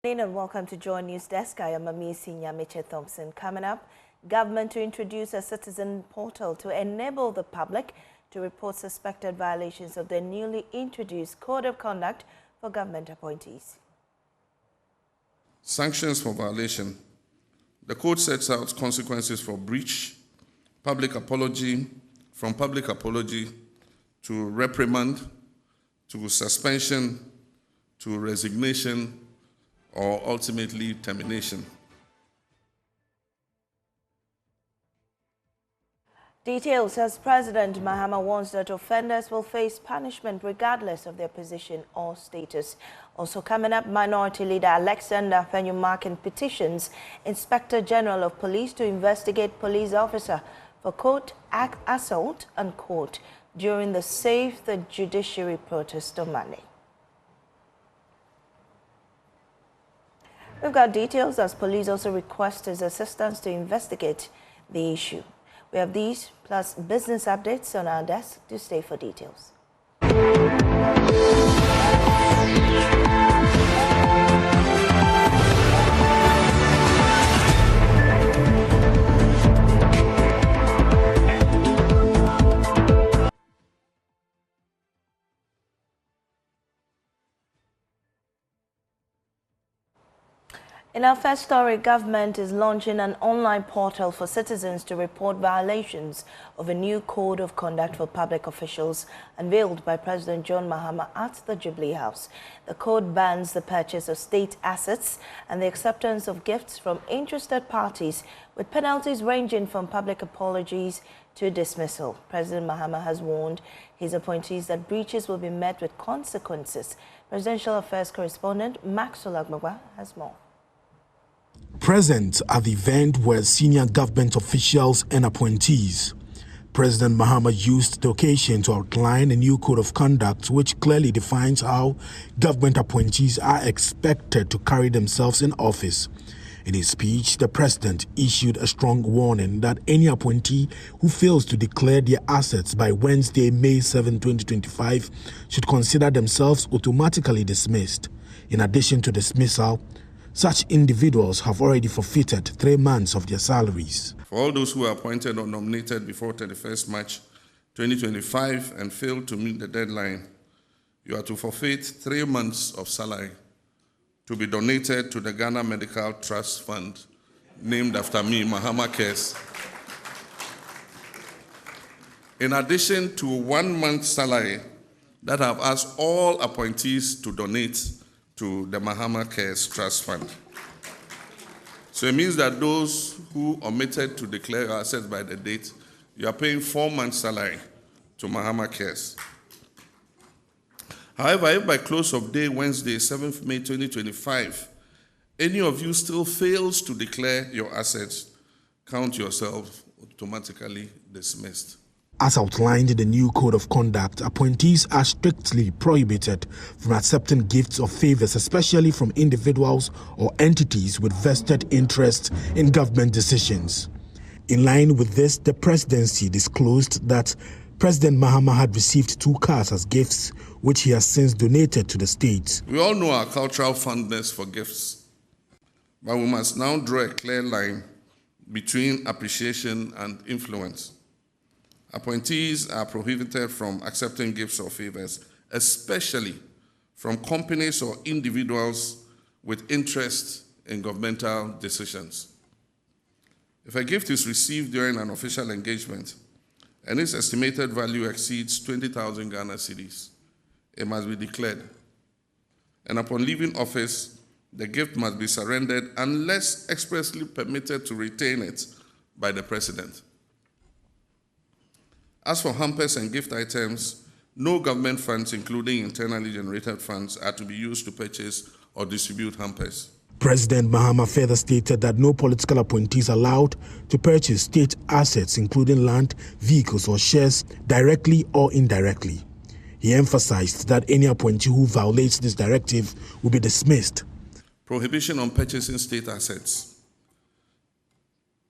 And welcome to Joy News Desk. I am Amisi Nyamiche Thompson. Coming up, government to introduce a citizen portal to enable the public to report suspected violations of the newly introduced Code of Conduct for government appointees. Sanctions for violation. The code sets out consequences for breach, public apology, from public apology to reprimand, to suspension, to resignation, or ultimately termination. Details as President Mahama warns that offenders will face punishment regardless of their position or status. Also coming up, Minority Leader Alexander Fenyumakin petitions Inspector General of Police to investigate police officer for quote assault unquote during the Save the Judiciary protest on Monday. We've got details as police also request his assistance to investigate the issue. We have these plus business updates on our desk. Do stay for details. In our first story, government is launching an online portal for citizens to report violations of a new code of conduct for public officials unveiled by President John Mahama at the Jubilee House. The code bans the purchase of state assets and the acceptance of gifts from interested parties, with penalties ranging from public apologies to dismissal. President Mahama has warned his appointees that breaches will be met with consequences. Presidential Affairs correspondent Maxwell Agmagwa has more. Present at the event were senior government officials and appointees. President Mahama used the occasion to outline a new code of conduct which clearly defines how government appointees are expected to carry themselves in office. In his speech, the president issued a strong warning that any appointee who fails to declare their assets by Wednesday, May 7, 2025, should consider themselves automatically dismissed. In addition to dismissal, such individuals have already forfeited 3 months of their salaries. For all those who are appointed or nominated before 31st March 2025 and failed to meet the deadline, you are to forfeit 3 months of salary to be donated to the Ghana Medical Trust Fund, named after me, Mahama Cares. In addition to 1 month's salary that I've asked all appointees to donate to the Mahama Cares Trust Fund. So it means that those who omitted to declare assets by the date, you are paying 4 months' salary to Mahama Cares. However, if by close of day Wednesday, 7th May 2025, any of you still fails to declare your assets, count yourself automatically dismissed. As outlined in the new Code of Conduct, appointees are strictly prohibited from accepting gifts or favors, especially from individuals or entities with vested interest in government decisions. In line with this, the presidency disclosed that President Mahama had received 2 cars as gifts, which he has since donated to the state. We all know our cultural fondness for gifts, but we must now draw a clear line between appreciation and influence. Appointees are prohibited from accepting gifts or favors, especially from companies or individuals with interest in governmental decisions. If a gift is received during an official engagement and its estimated value exceeds 20,000 Ghana cedis, it must be declared. And upon leaving office, the gift must be surrendered unless expressly permitted to retain it by the president. As for hampers and gift items, no government funds, including internally generated funds, are to be used to purchase or distribute hampers. President Mahama further stated that no political appointees are allowed to purchase state assets, including land, vehicles, or shares, directly or indirectly. He emphasized that any appointee who violates this directive will be dismissed. Prohibition on purchasing state assets.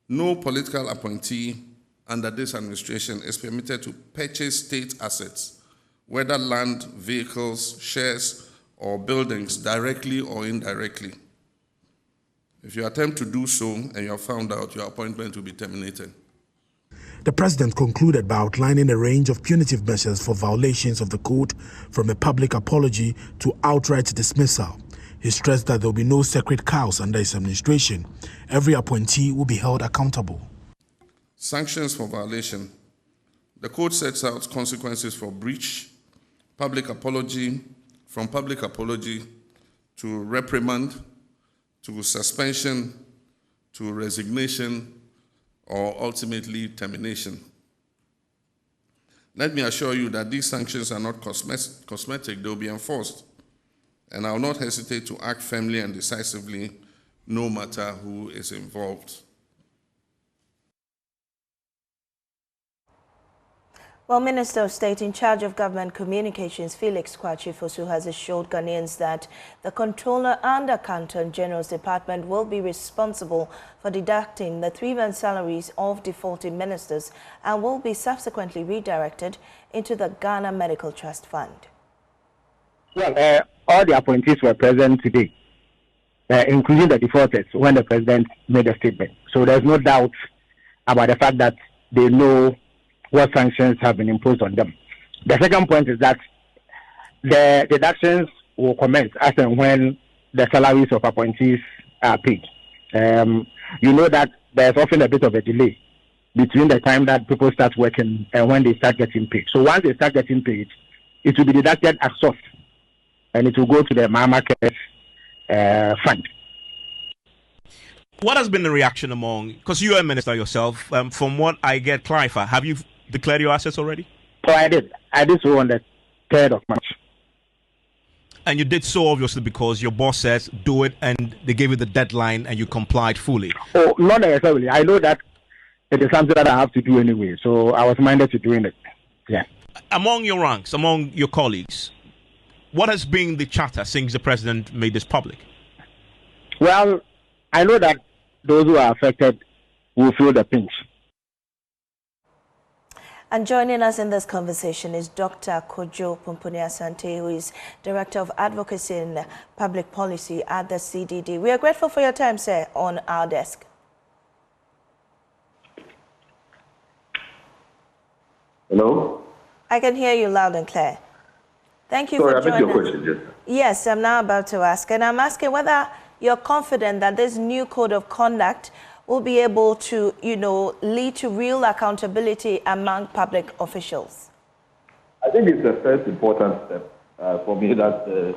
No political appointee under this administration is permitted to purchase state assets, whether land, vehicles, shares, or buildings, directly or indirectly. If you attempt to do so and you are found out, your appointment will be terminated. The president concluded by outlining a range of punitive measures for violations of the code, from a public apology to outright dismissal. He stressed that there will be no sacred cows under his administration. Every appointee will be held accountable. Sanctions for violation. The code sets out consequences for breach, public apology, from public apology to reprimand, to suspension, to resignation, or ultimately termination. Let me assure you that these sanctions are not cosmetic, they will be enforced. And I will not hesitate to act firmly and decisively, no matter who is involved. Well, Minister of State in charge of Government Communications, Felix Kwakye-Fosu, has assured Ghanaians that the Controller and Accountant General's Department will be responsible for deducting the 3-month salaries of defaulting ministers and will be subsequently redirected into the Ghana Medical Trust Fund. Well, all the appointees were present today, including the defaulters, when the president made a statement. So there's no doubt about the fact that they know what sanctions have been imposed on them. The second point is that the deductions will commence as and when the salaries of appointees are paid. You know that there's often a bit of a delay between the time that people start working and when they start getting paid. So once they start getting paid, it will be deducted at source, and it will go to the market fund. What has been the reaction among, because you are a minister yourself, from what I get clarified, have you declared your assets already? So I did. I did so on the 3rd of March. And you did so obviously because your boss says do it, and they gave you the deadline and you complied fully. Oh, not necessarily. I know that it is something that I have to do anyway, so I was minded to doing it. Yeah. Among your ranks, among your colleagues, what has been the chatter since the president made this public? Well, I know that those who are affected will feel the pinch. And joining us in this conversation is Dr. Kojo Pumpuni-Asante, who is Director of Advocacy and Public Policy at the CDD. We are grateful for your time, sir, on our desk. Hello? I can hear you loud and clear. Thank you for joining us. Question, yes. Yes, I'm now about to ask. And I'm asking whether you're confident that this new code of conduct will be able to, lead to real accountability among public officials. I think it's the first important step. For me, that's the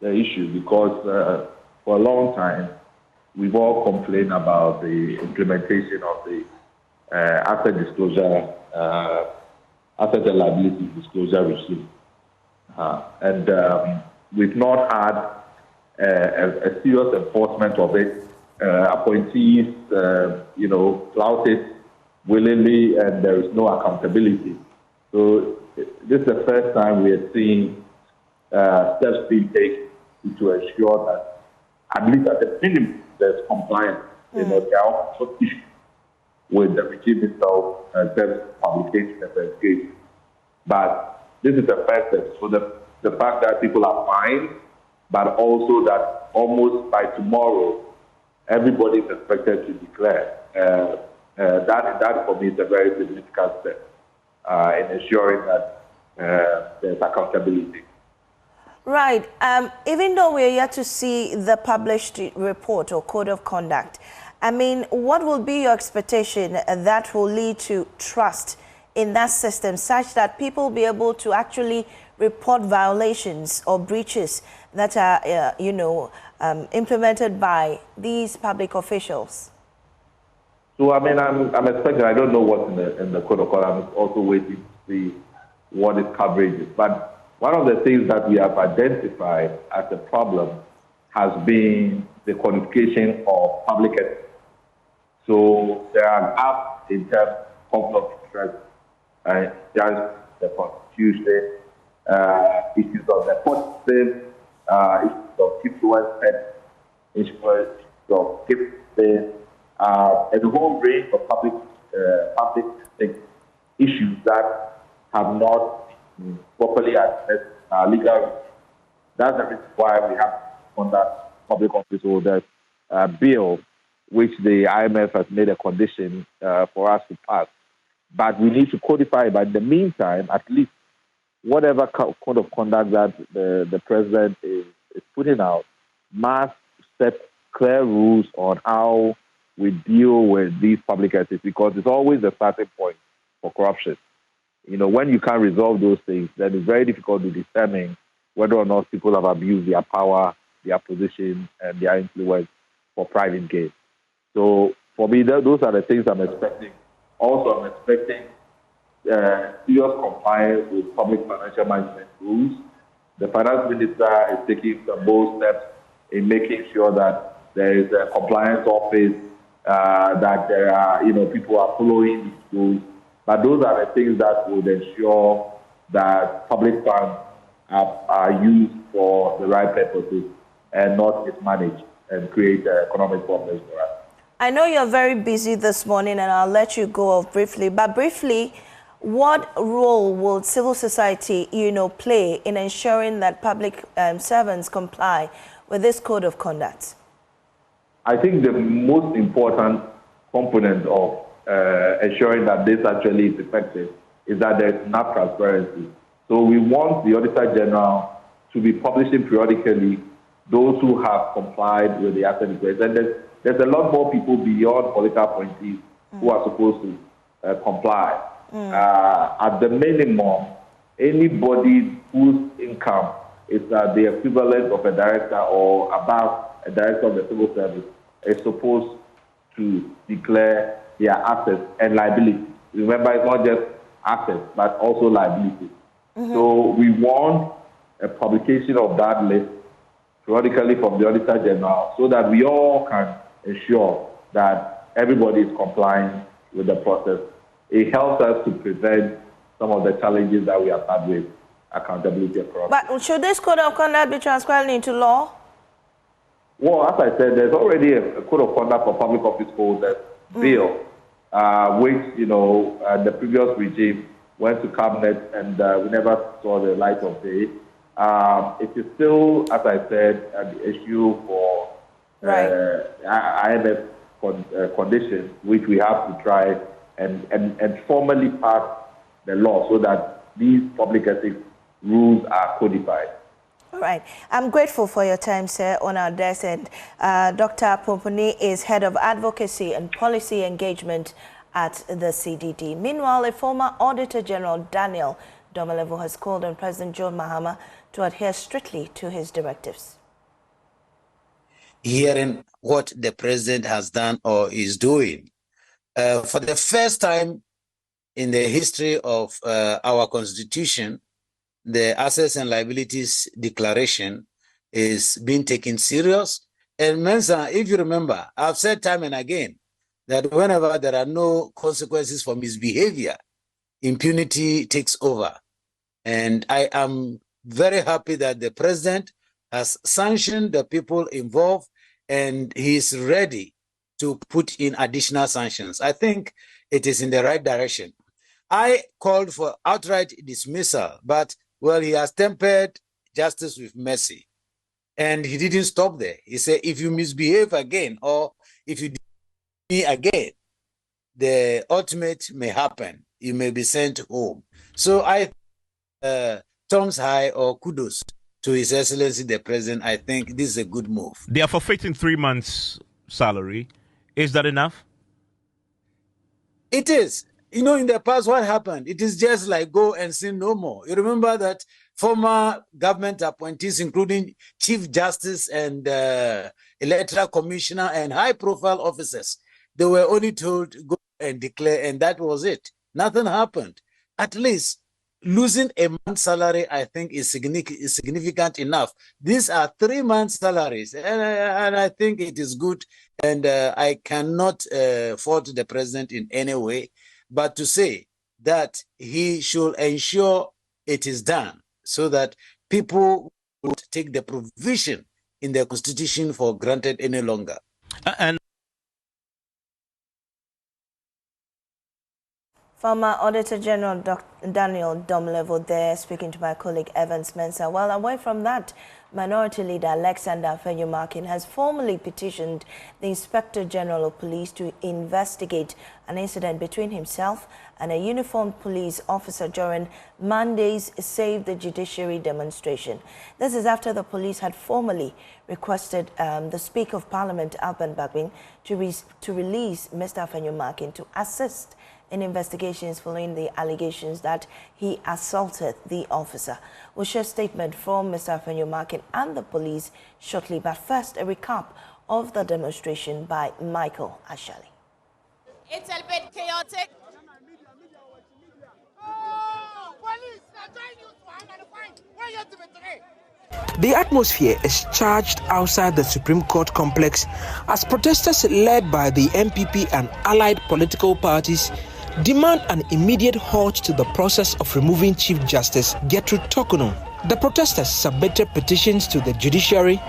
issue, because for a long time, we've all complained about the implementation of the asset disclosure, asset and liability disclosure regime. And we've not had a serious enforcement of it. Appointees, flout it willingly, and there is no accountability. So this is the first time we are seeing steps being taken to ensure that, at least at the minimum, there's compliance. There are also issues with the regime itself and publication and verification. But this is the first step. So the fact that people are fined, but also that almost by tomorrow, everybody is expected to declare. That for me is a very significant step in ensuring that there's accountability. Right. Even though we're yet to see the published report or code of conduct, I mean, what will be your expectation that will lead to trust in that system, such that people will be able to actually report violations or breaches that are, implemented by these public officials? So, I mean, I'm expecting, I don't know what's in the code of conduct. I'm also waiting to see what its coverage is. But one of the things that we have identified as a problem has been the qualification of public ethics. So there are gaps in terms of conflict of interest, just the Constitution, issues of nepotism, issues of influence, issues of gifting, and a whole range of public issues that have not been properly addressed legally. That's the reason why we have conduct public office holders bill, which the IMF has made a condition for us to pass. But we need to codify it. But in the meantime, at least whatever code of conduct that the president is putting out must set clear rules on how we deal with these public entities, because it's always the starting point for corruption. When you can't resolve those things, then it's very difficult to determine whether or not people have abused their power, their position, and their influence for private gain. So for me, those are the things I'm expecting. Also, I'm expecting serious compliance with public financial management rules. The finance minister is taking some bold steps in making sure that there is a compliance office, that there are, people are following these rules. But those are the things that would ensure that public funds are used for the right purposes and not mismanaged and create economic problems for us. I know you're very busy this morning, and I'll let you go off briefly. But briefly, what role will civil society, play in ensuring that public servants comply with this code of conduct? I think the most important component of ensuring that this actually is effective is that there's enough transparency. So we want the Auditor General to be publishing periodically those who have complied with the asset request. And there's a lot more people beyond political appointees who are supposed to comply. At the minimum, anybody whose income is the equivalent of a director or above a director of the civil service is supposed to declare their assets and liabilities. Remember, it's not just assets, but also liabilities. So we want a publication of that list periodically from the Auditor General so that we all can ensure that everybody is complying with the process. It helps us to prevent some of the challenges that we have had with accountability and corruption. But should this code of conduct be transcribed into law? Well, as I said, there's already a code of conduct for public office holders bill, which, the previous regime went to cabinet and we never saw the light of day. It is still, as I said, an issue for IMF conditions, which we have to try and formally pass the law so that these public ethics rules are codified. All right. I'm grateful for your time, sir, on our desk. And Dr. Pomponi is Head of Advocacy and Policy Engagement at the CDD. Meanwhile, a former Auditor General, Daniel Domelevo, has called on President John Mahama to adhere strictly to his directives. Hearing what the president has done or is doing, for the first time in the history of our constitution, the assets and liabilities declaration is being taken serious. And Mensa, if you remember, I've said time and again that whenever there are no consequences for misbehavior, impunity takes over. And I am very happy that the president has sanctioned the people involved and he's ready to put in additional sanctions. I think it is in the right direction. I called for outright dismissal, but well, he has tempered justice with mercy. And he didn't stop there. He said, if you misbehave again, or if you do me again, the ultimate may happen. You may be sent home. So I thumbs high or kudos to His Excellency the President. I think this is a good move. They are forfeiting 3 months' salary. Is that enough? It is. In the past, what happened? It is just like go and sin no more. You remember that former government appointees, including Chief Justice and Electoral Commissioner and high-profile officers, they were only told go and declare, and that was it. Nothing happened. At least losing a month's salary, I think, is significant enough. These are 3 months' salaries, and I think it is good, and I cannot fault the president in any way. But to say that he should ensure it is done so that people would take the provision in the constitution for granted any longer. And Former Auditor General Daniel Domlevo there speaking to my colleague Evans Mensah. Well, away from that, Minority Leader Alexander Afenyo-Markin has formally petitioned the Inspector General of Police to investigate an incident between himself and a uniformed police officer during Monday's Save the Judiciary demonstration. This is after the police had formally requested the Speaker of Parliament, Alban Bagbin, to release Mr. Afenyo-Markin to assist in investigations following the allegations that he assaulted the officer. We'll share a statement from Mr. Afenyo-Markin and the police shortly, but first a recap of the demonstration by Michael Ashali. It's a bit chaotic. The atmosphere is charged outside the Supreme Court complex as protesters led by the MPP and allied political parties demand an immediate halt to the process of removing Chief Justice Gertrude Torkornoo. The protesters submitted petitions to the judiciary,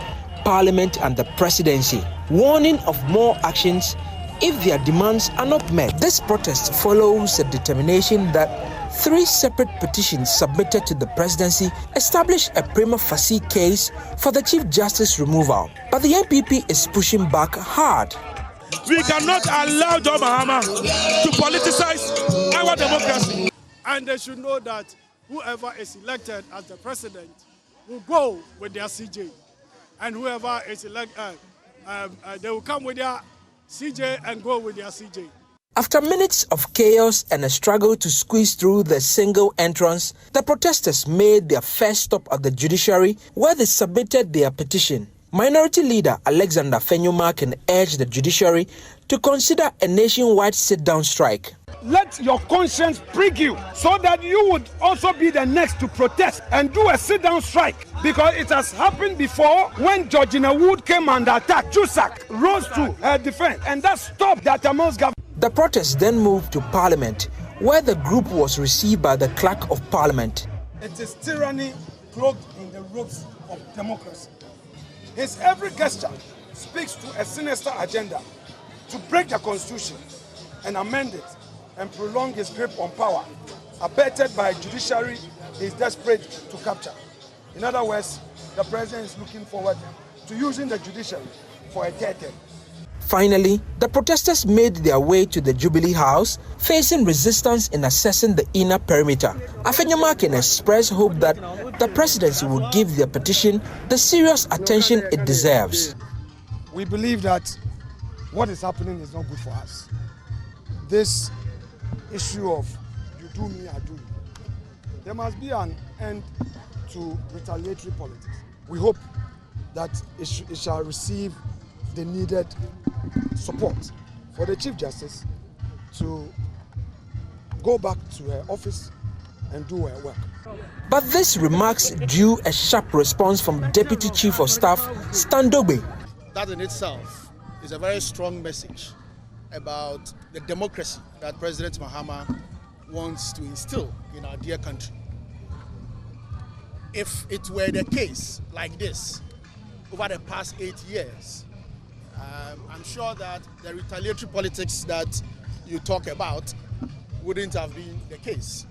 parliament and the presidency, warning of more actions if their demands are not met. This protest follows a determination that 3 separate petitions submitted to the presidency establish a prima facie case for the Chief Justice removal. But the MPP is pushing back hard. We cannot allow John Mahama to politicize our democracy. And they should know that whoever is elected as the president will go with their CJ. And whoever is elected, they will come with their CJ and go with their CJ. After minutes of chaos and a struggle to squeeze through the single entrance, the protesters made their first stop at the judiciary where they submitted their petition. Minority Leader Alexander Afenyo-Markin urged the judiciary to consider a nationwide sit-down strike. Let your conscience prick you so that you would also be the next to protest and do a sit-down strike, because it has happened before when Georgina Wood came under attack. Jusak rose to her defense and that stopped that amongst government. The protest then moved to Parliament, where the group was received by the Clerk of Parliament. It is tyranny cloaked in the robes of democracy. His every gesture speaks to a sinister agenda to break the constitution and amend it and prolong his grip on power, abetted by a judiciary he is desperate to capture. In other words, the president is looking forward to using the judiciary for a third term. Finally, the protesters made their way to the Jubilee House, facing resistance in accessing the inner perimeter. Afenyo-Markin expressed hope that the presidency will give their petition the serious attention it deserves. We believe that what is happening is not good for us. This issue of you do me, I do you. There must be an end to retaliatory politics. We hope that it shall receive the needed support for the Chief Justice to go back to her office and do her work. But these remarks drew a sharp response from Deputy Chief of Staff Stan Dogbe. That in itself is a very strong message about the democracy that President Mahama wants to instill in our dear country. If it were the case like this over the past 8 years, I'm sure that the retaliatory politics that you talk about wouldn't have been the case.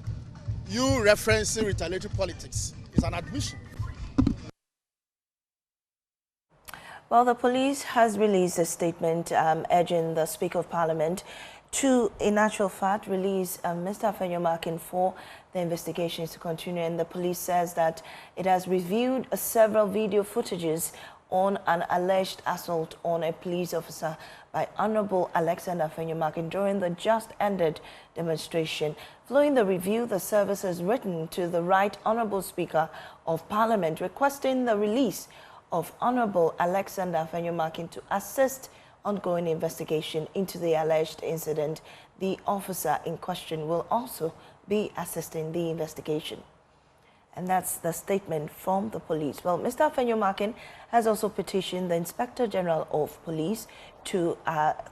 You referencing retaliatory politics is an admission. Well, the police has released a statement urging the Speaker of Parliament to, in actual fact, release Mr. Afenyo-Markin for the investigations to continue. And the police says that it has reviewed several video footages on an alleged assault on a police officer by Honorable Alexander Afenyo-Markin during the just-ended demonstration. Following the review, the service has written to the Right Honorable Speaker of Parliament requesting the release of Honorable Alexander Afenyo-Markin to assist ongoing investigation into the alleged incident. The officer in question will also be assisting the investigation. And that's the statement from the police. Well, Mr. Afenyo-Markin has also petitioned the Inspector General of Police to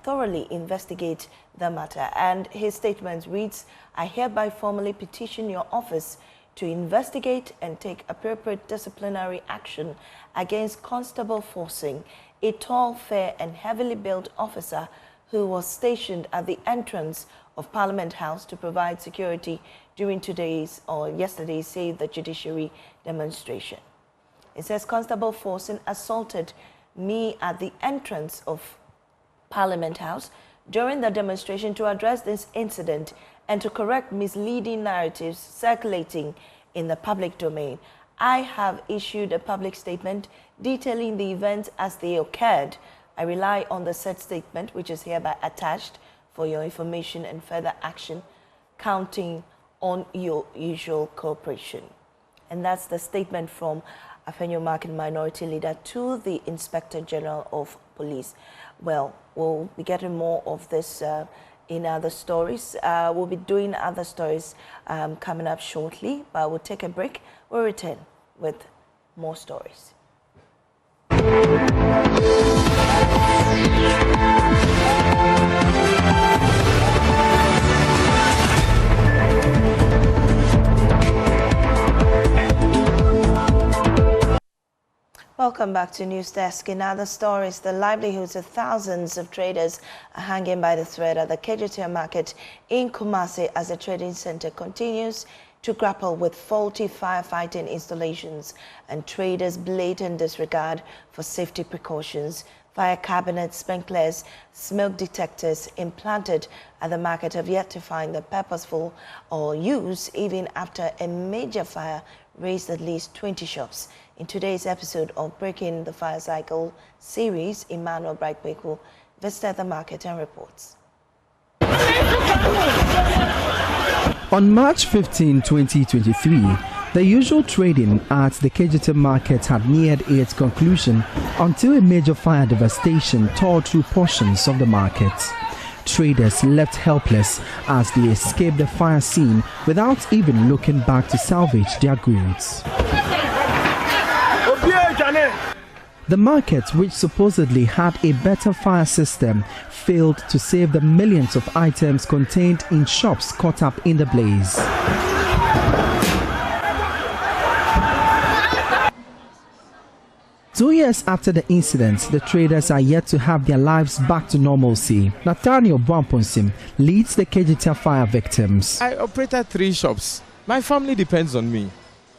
thoroughly investigate the matter. And his statement reads, "I hereby formally petition your office to investigate and take appropriate disciplinary action against Constable Forcing, a tall, fair and heavily built officer who was stationed at the entrance of Parliament House to provide security during yesterday's Save the Judiciary demonstration. It says Constable Forson assaulted me at the entrance of Parliament House during the demonstration to address this incident and to correct misleading narratives circulating in the public domain. I have issued a public statement detailing the events as they occurred. I rely on the said statement, which is hereby attached for your information and further action, counting on your usual cooperation. And that's the statement from Afenyo Market Minority Leader to the Inspector General of Police. Well, we'll be getting more of this in other stories. We'll be doing other stories coming up shortly, but we'll take a break. We'll return with more stories. Welcome back to News Desk. In other stories, the livelihoods of thousands of traders are hanging by the thread at the Kejetia market in Kumasi as the trading center continues to grapple with faulty firefighting installations and traders' blatant disregard for safety precautions. Fire cabinets, sprinklers, smoke detectors implanted at the market have yet to find the purposeful or use even after a major fire razed at least 20 shops. In today's episode of Breaking the Fire Cycle series, Emmanuel Brightbeku visited the market and reports. On March 15, 2023, the usual trading at the Kejetia market had neared its conclusion until a major fire devastation tore through portions of the market. Traders left helpless as they escaped the fire scene without even looking back to salvage their goods. The market, which supposedly had a better fire system, failed to save the millions of items contained in shops caught up in the blaze. 2 years after the incident, the traders are yet to have their lives back to normalcy. Nathaniel Bwamponsim leads the Kejetia fire victims. I operated 3 shops. My family depends on me.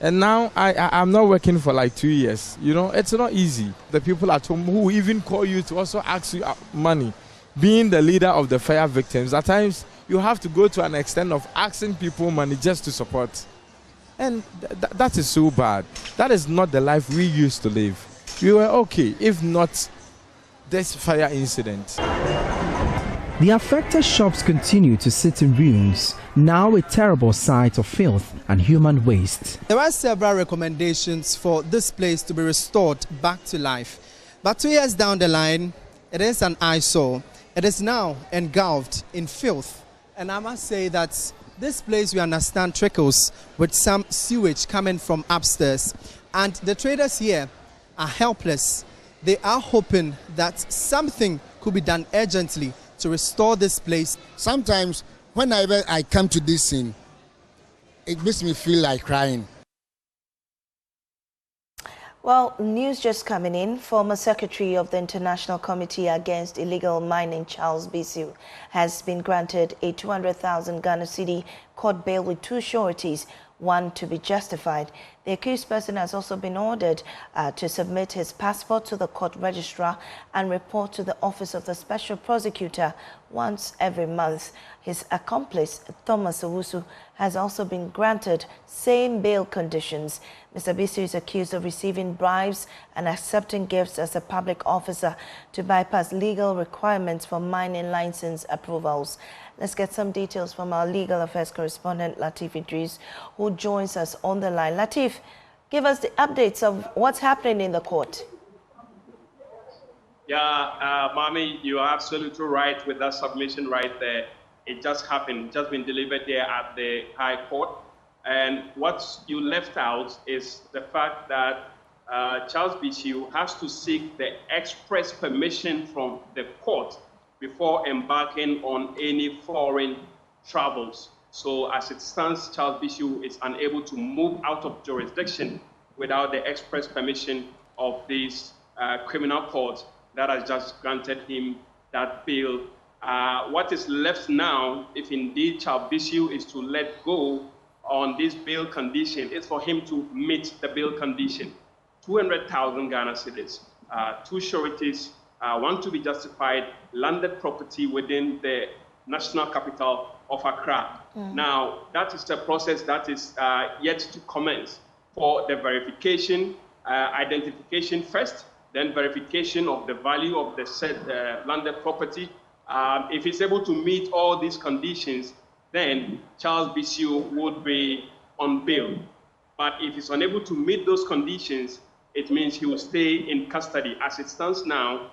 And now I'm not working for like 2 years. You know, it's not easy. The people at home who even call you to also ask you money. Being the leader of the fire victims, at times you have to go to an extent of asking people money just to support. And that is so bad. That is not the life we used to live. We were okay, if not this fire incident. The affected shops continue to sit in ruins, now a terrible sight of filth and human waste. There are several recommendations for this place to be restored back to life. But 2 years down the line, it is an eyesore. It is now engulfed in filth. And I must say that this place, we understand, trickles with some sewage coming from upstairs. And the traders here are helpless. They are hoping that something could be done urgently to restore this place. Sometimes whenever I come to this scene, it makes me feel like crying. Well, news just coming in. Former Secretary of the International Committee Against Illegal Mining, Charles Bisu, has been granted a 200,000 Ghana cedi court bail with 2 sureties, one to be justified. The accused person has also been ordered to submit his passport to the court registrar and report to the Office of the Special Prosecutor once every month. His accomplice, Thomas Owusu, has also been granted same bail conditions. Mr. Bisu is accused of receiving bribes and accepting gifts as a public officer to bypass legal requirements for mining license approvals. Let's get some details from our legal affairs correspondent, Latif Idris, who joins us on the line. Latif, give us the updates of what's happening in the court. Yeah, Mami, you are absolutely right with that submission right there. It just happened, just been delivered there at the High Court. And what you left out is the fact that Charles Bisu has to seek the express permission from the court before embarking on any foreign travels. So as it stands, Charles Bisu is unable to move out of jurisdiction without the express permission of this criminal court that has just granted him that bail What is left now, if indeed Charles Bissiou is to let go on this bail condition, is for him to meet the bail condition. 200,000 Ghana cedis, 2 sureties, one to be justified, landed property within the national capital of Accra. Now, that is the process that is yet to commence for the verification, identification first, then verification of the value of the said landed property. If he's able to meet all these conditions, then Charles Bissiou would be on bail. But if he's unable to meet those conditions, it means he will stay in custody. As it stands now,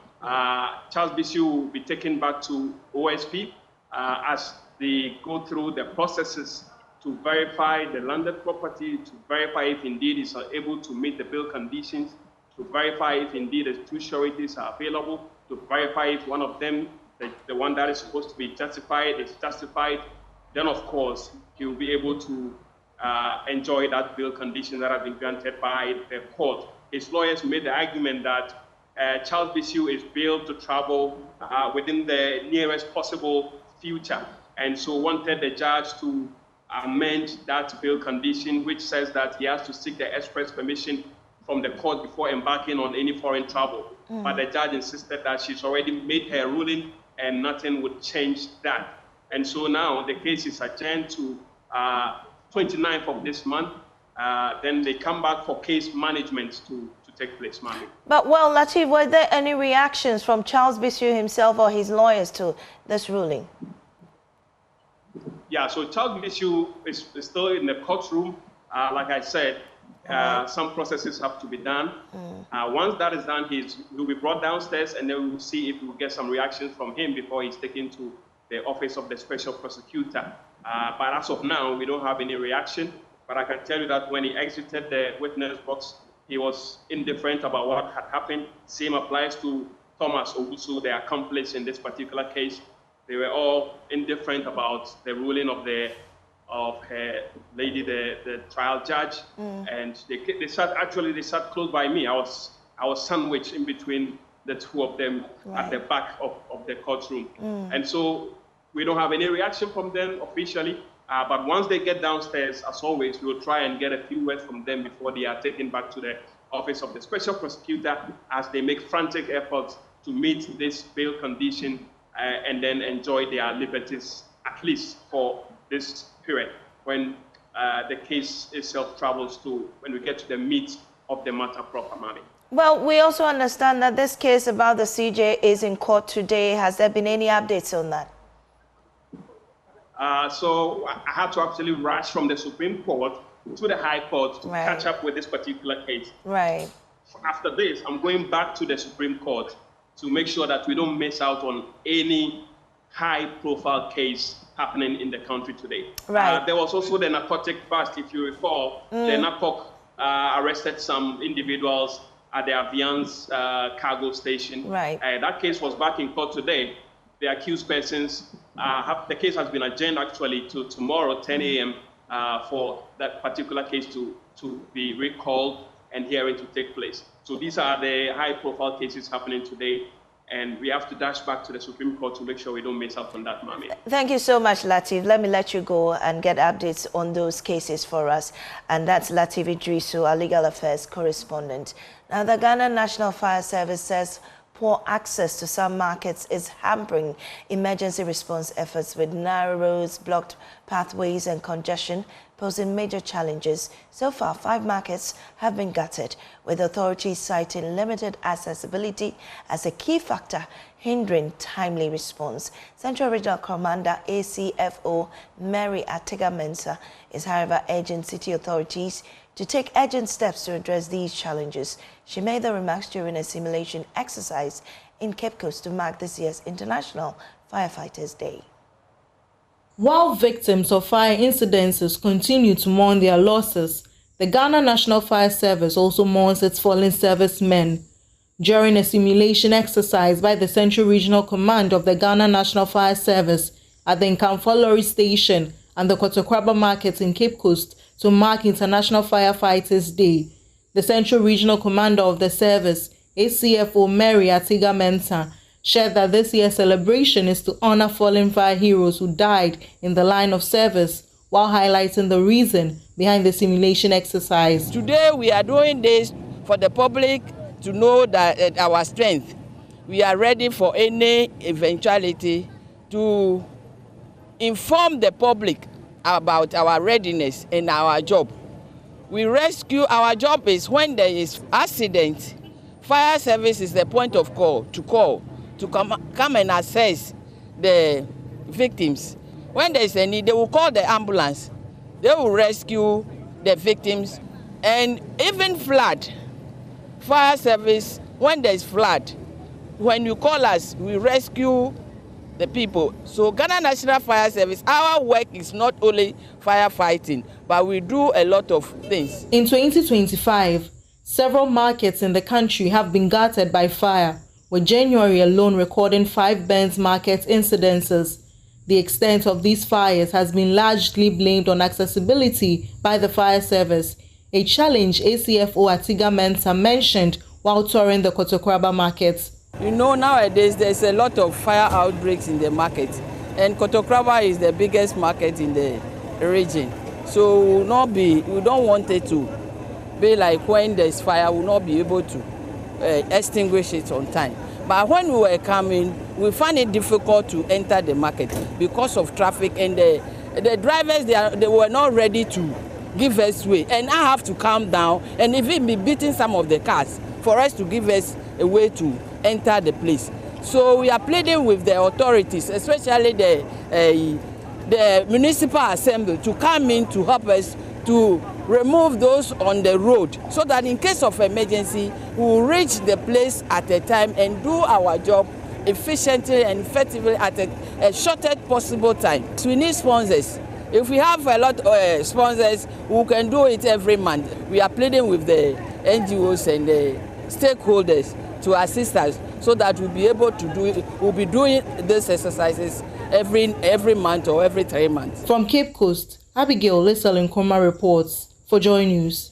Charles Bissiou will be taken back to OSP as they go through the processes to verify the landed property, to verify if indeed he's able to meet the bail conditions, to verify if indeed the 2 sureties are available, to verify if one of them, the one that is supposed to be justified, is justified. Then, of course, he will be able to enjoy that bail condition that has been granted by the court. His lawyers made the argument that Charles Bissiou is bailed to travel within the nearest possible future, and so wanted the judge to amend that bail condition, which says that he has to seek the express permission from the court before embarking on any foreign travel. But the judge insisted that she's already made her ruling and nothing would change that. And so now the case is adjourned to 29th of this month. Then they come back for case management to take place, Mami. But, well, Lateef, were there any reactions from Charles Bissiou himself or his lawyers to this ruling? Yeah, so Charles Bissiou is still in the courtroom. Like I said, some processes have to be done. Once that is done, he'll be brought downstairs, and then we'll see if we'll get some reactions from him before he's taken to the office of the special prosecutor. But as of now, we don't have any reaction. But I can tell you that when he exited the witness box, he was indifferent about what had happened. Same applies to Thomas Owusu, the accomplice in this particular case. They were all indifferent about the ruling of her lady, the trial judge, and they sat close by me. I was sandwiched in between the two of them at the back of the courtroom, and so we don't have any reaction from them officially. But once they get downstairs, as always, we will try and get a few words from them before they are taken back to the office of the special prosecutor as they make frantic efforts to meet this bail condition and then enjoy their liberties, at least for this period, when the case itself travels to, when we get to the meat of the matter proper, Mami. Well, we also understand that this case about the CJ is in court today. Has there been any updates on that? So I had to actually rush from the Supreme Court to the High Court to catch up with this particular case. Right. After this, I'm going back to the Supreme Court to make sure that we don't miss out on any high-profile case happening in the country today. Right. There was also the narcotic bust, if you recall. The NAPOC arrested some individuals at the Aviance cargo station. Right. That case was back in court today. The accused persons, the case has been adjourned actually to tomorrow, 10 a.m. For that particular case to be recalled and hearing to take place. So these are the high-profile cases happening today, and we have to dash back to the Supreme Court to make sure we don't miss out on that, Mami. Thank you so much, Lateef. Let me let you go and get updates on those cases for us. And that's Lateef Idrisu, our legal affairs correspondent. Now, the Ghana National Fire Service says poor access to some markets is hampering emergency response efforts, with narrow roads, blocked pathways and congestion posing major challenges. So far, 5 markets have been gutted, with authorities citing limited accessibility as a key factor hindering timely response. Central Regional Commander ACFO Mary Atiga-Mensah is, however, urging city authorities to take urgent steps to address these challenges. She made the remarks during a simulation exercise in Cape Coast to mark this year's International Firefighters Day. While victims of fire incidences continue to mourn their losses, the Ghana National Fire Service also mourns its fallen servicemen. During a simulation exercise by the Central Regional Command of the Ghana National Fire Service at the Nkamfo Station and the Kotokraba Market in Cape Coast to mark International Firefighters Day, the Central Regional Commander of the service, ACFO Mary Atiga-Mensah, shared that this year's celebration is to honor fallen fire heroes who died in the line of service, while highlighting the reason behind the simulation exercise. Today we are doing this for the public to know that our strength. We are ready for any eventuality, to inform the public about our readiness and our job. We rescue, our job is when there is accident, fire service is the point of call to come and assess the victims. When there is a need, they will call the ambulance. They will rescue the victims. And even flood, fire service, when there is flood, when you call us, we rescue the people. So Ghana National Fire Service, our work is not only firefighting, but we do a lot of things. In 2025, several markets in the country have been gutted by fire, with January alone recording 5 burnt market incidences. The extent of these fires has been largely blamed on accessibility by the fire service, a challenge ACFO Atiga Mensah mentioned while touring the Kotokraba market. You know, nowadays there's a lot of fire outbreaks in the market, and Kotokraba is the biggest market in the region. So we don't want it to be like when there's fire, we'll not be able to extinguish it on time. But when we were coming, we found it difficult to enter the market because of traffic, and the drivers, they were not ready to give us way. And I have to calm down and even be beating some of the cars for us to give us a way to enter the place. So we are pleading with the authorities, especially the municipal assembly, to come in to help us to remove those on the road, so that in case of emergency, we will reach the place at a time and do our job efficiently and effectively at a shortest possible time. So we need sponsors. If we have a lot of sponsors, we can do it every month. We are pleading with the NGOs and the stakeholders to assist us, so that we'll be able to do it. We'll be doing these exercises every month or every 3 months. From Cape Coast, Abigail Lissel Nkrumah reports for Joy News.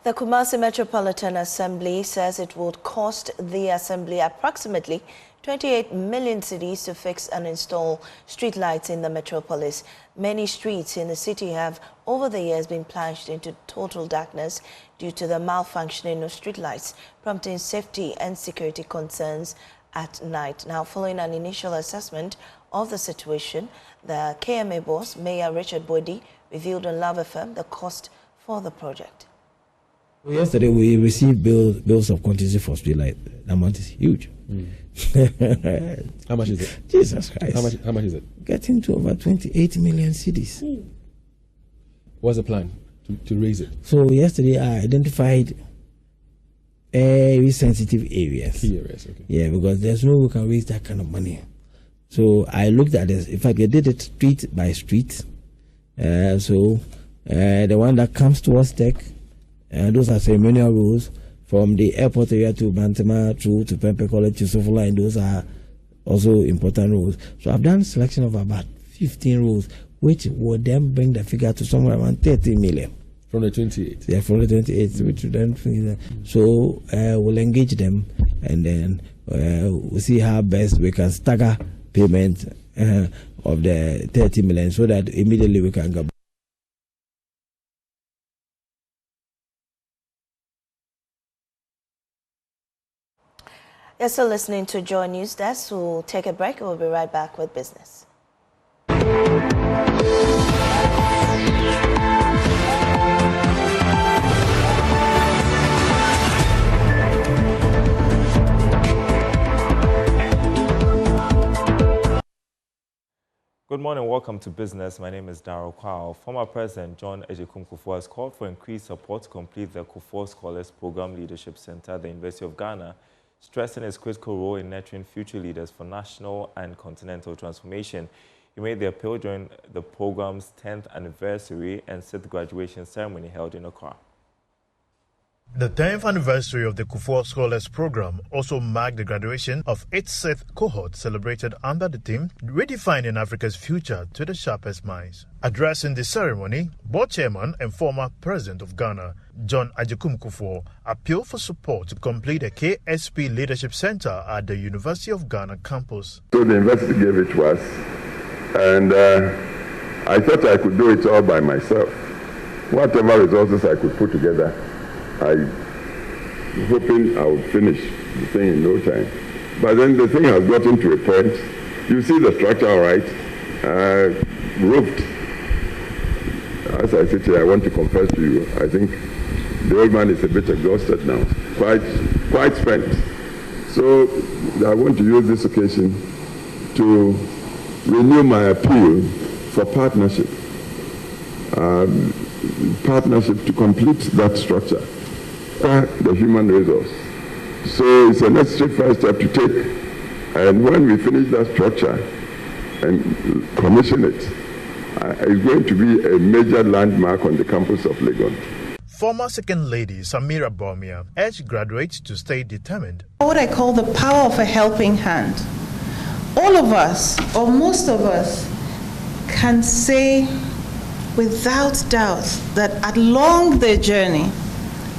The Kumasi Metropolitan Assembly says it would cost the assembly approximately 28 million cedis to fix and install streetlights in the metropolis. Many streets in the city have over the years been plunged into total darkness due to the malfunctioning of streetlights, prompting safety and security concerns at night. Now, following an initial assessment of the situation, the KMA boss, Mayor Richard Bodi, revealed on Love FM the cost for the project. Yesterday, we received bills of quantity for streetlight. The amount is huge. How much is it? Jesus Christ. How much is it? Getting to over 28 million cedis. What's the plan to raise it? So yesterday, I identified very sensitive areas. Key areas, okay. Yeah, because there's no way we can raise that kind of money. So I looked at this. In fact, I did it street by street. The one that comes towards Tech, those are ceremonial roads from the airport area to Bantama through to Pempe College to Sofola, and those are also important roads. So I've done a selection of about 15 roads, which would then bring the figure to somewhere around 30 million. From the 28? Yeah, from the 28, which would then so we'll engage them, and then we'll see how best we can stagger payment of the 30 million so that immediately we can go. You're still listening to Joy News Desk. We'll take a break. We'll be right back with business. Good morning, welcome to Business. My name is Darryl Kwao. Former President John Ejekum Kufuor has called for increased support to complete the Kufuor Scholars Program Leadership Center at the University of Ghana, stressing its critical role in nurturing future leaders for national and continental transformation. He made the appeal during the program's 10th anniversary and 6th graduation ceremony held in Accra. The 10th anniversary of the Kufuor Scholars Program also marked the graduation of its 6th cohort celebrated under the theme Redefining Africa's Future to the Sharpest Minds. Addressing the ceremony, board chairman and former president of Ghana, John Agyekum Kufuor, appealed for support to complete the KSP Leadership Center at the University of Ghana campus. So the university gave it to us, and I thought I could do it all by myself. Whatever resources I could put together, I'm hoping I would finish the thing in no time. But then the thing has gotten to a point. You see the structure all right, roofed. As I sit here, I want to confess to you, I think the old man is a bit exhausted now, quite spent. So I want to use this occasion to renew my appeal for partnership. Partnership to complete that structure, the human resource. So it's a necessary first step to take. And when we finish that structure and commission it, it's going to be a major landmark on the campus of Legon. Former Second Lady Samira Bawumia urged graduates to stay determined. What I call the power of a helping hand. All of us, or most of us, can say without doubt that along their journey,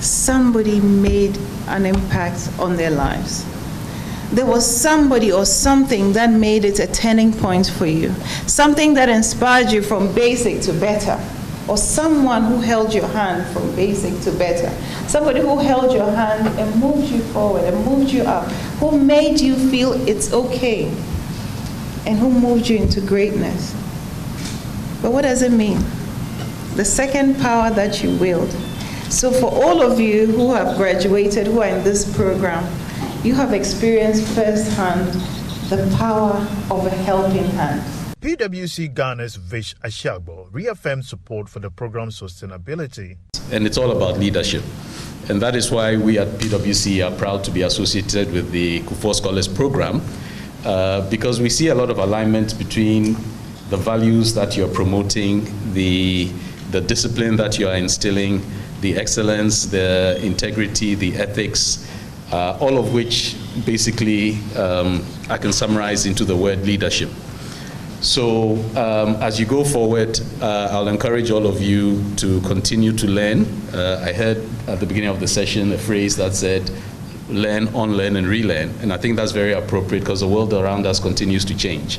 somebody made an impact on their lives. There was somebody or something that made it a turning point for you, something that inspired you from basic to better, or someone who held your hand from basic to better, somebody who held your hand and moved you forward and moved you up, who made you feel it's okay, and who moved you into greatness. But what does it mean? The second power that you wield. So for all of you who have graduated, who are in this program, you have experienced firsthand the power of a helping hand. PwC Ghana's Vish Ashagbo reaffirmed support for the program's sustainability. And it's all about leadership. And that is why we at PwC are proud to be associated with the Kufuor Scholars Program, because we see a lot of alignment between the values that you're promoting, the discipline that you are instilling, the excellence, the integrity, the ethics, all of which basically I can summarize into the word leadership. So as you go forward, I'll encourage all of you to continue to learn. I heard at the beginning of the session a phrase that said, learn, unlearn, and relearn. And I think that's very appropriate because the world around us continues to change.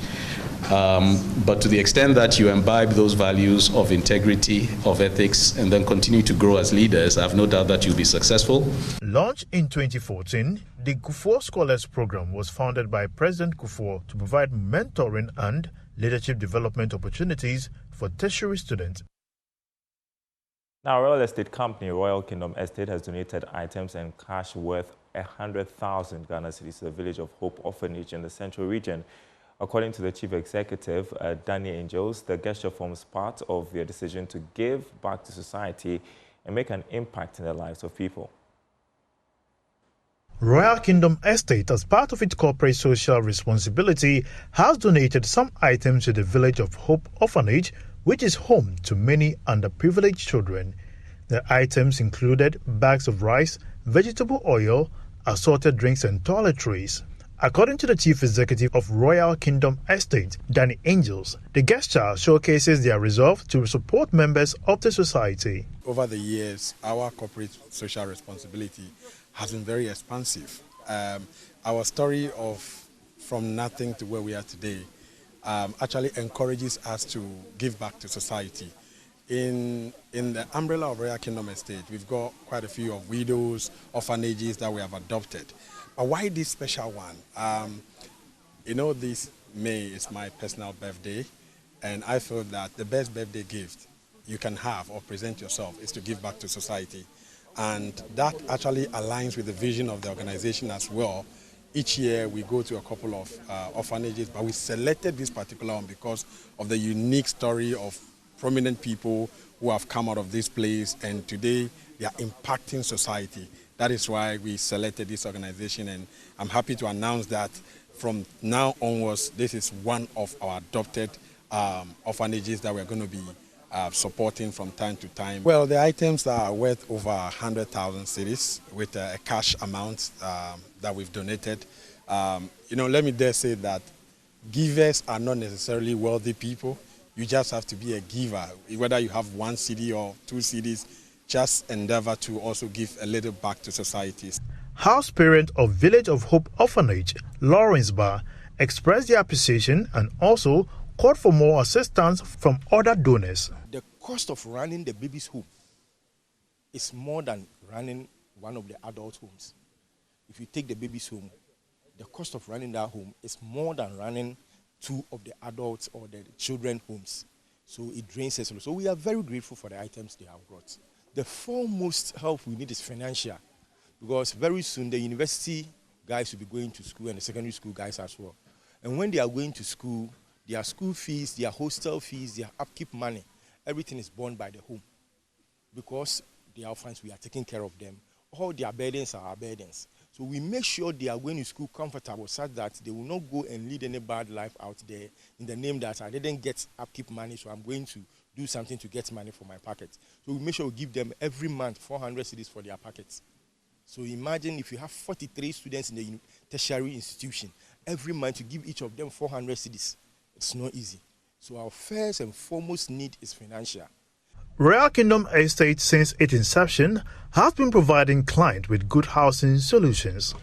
But to the extent that you imbibe those values of integrity, of ethics, and then continue to grow as leaders, I have no doubt that you'll be successful. Launched in 2014, the Kufuor Scholars Program was founded by President Kufuor to provide mentoring and leadership development opportunities for tertiary students. Now, real estate company Royal Kingdom Estate has donated items and cash worth 100,000 Ghana cedis to the village of Hope Orphanage in the Central Region. According to the Chief Executive, Danny Angels, the gesture forms part of their decision to give back to society and make an impact in the lives of people. Royal Kingdom Estate, as part of its corporate social responsibility, has donated some items to the village of Hope Orphanage, which is home to many underprivileged children. The items included bags of rice, vegetable oil, assorted drinks and toiletries. According to the Chief Executive of Royal Kingdom Estate, Danny Angels, the gesture showcases their resolve to support members of the society. Over the years, our corporate social responsibility has been very expansive. Our story of from nothing to where we are today actually encourages us to give back to society. In the umbrella of Royal Kingdom Estate, we've got quite a few of widows, orphanages that we have adopted. But why this special one? You know, this May is my personal birthday, and I feel that the best birthday gift you can have or present yourself is to give back to society. And that actually aligns with the vision of the organization as well. Each year we go to a couple of orphanages, but we selected this particular one because of the unique story of prominent people who have come out of this place, and today they are impacting society. That is why we selected this organization, and I'm happy to announce that from now onwards, this is one of our adopted orphanages that we're going to be supporting from time to time. Well, the items are worth over 100,000 cedis with a cash amount that we've donated. Let me dare say that givers are not necessarily wealthy people. You just have to be a giver. Whether you have 1 cedi or 2 cedis, just endeavor to also give a little back to society. House parent of Village of Hope Orphanage, Lawrence Barr, expressed their appreciation and also called for more assistance from other donors. The cost of running the baby's home is more than running one of the adult homes. If you take the baby's home, the cost of running that home is more than running 2 of the adults or the children homes. So it drains us. So we are very grateful for the items they have brought. The foremost help we need is financial, because very soon the university guys will be going to school and the secondary school guys as well. And when they are going to school, their school fees, their hostel fees, their upkeep money, everything is borne by the home. Because they are orphans, we are taking care of them. All their burdens are our burdens. So we make sure they are going to school comfortable such that they will not go and lead any bad life out there in the name that I didn't get upkeep money, so I'm going to do something to get money for my pocket. So we make sure we give them every month 400 cedis for their pockets. So imagine if you have 43 students in the tertiary institution, every month you give each of them 400 cedis. It's not easy. So our first and foremost need is financial. Royal Kingdom Estate, since its inception, has been providing clients with good housing solutions.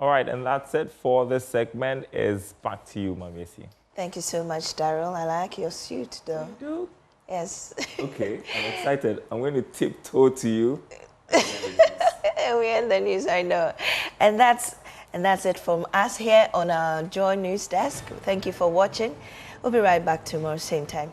All right, and that's it for this segment. Is back to you, Mamesi. Thank you so much, Daryl. I like your suit, though. You do? Yes. Okay, I'm excited. I'm going to tiptoe to you. We're in the news, I know. And that's it from us here on our Joy News Desk. Thank you for watching. We'll be right back tomorrow, same time.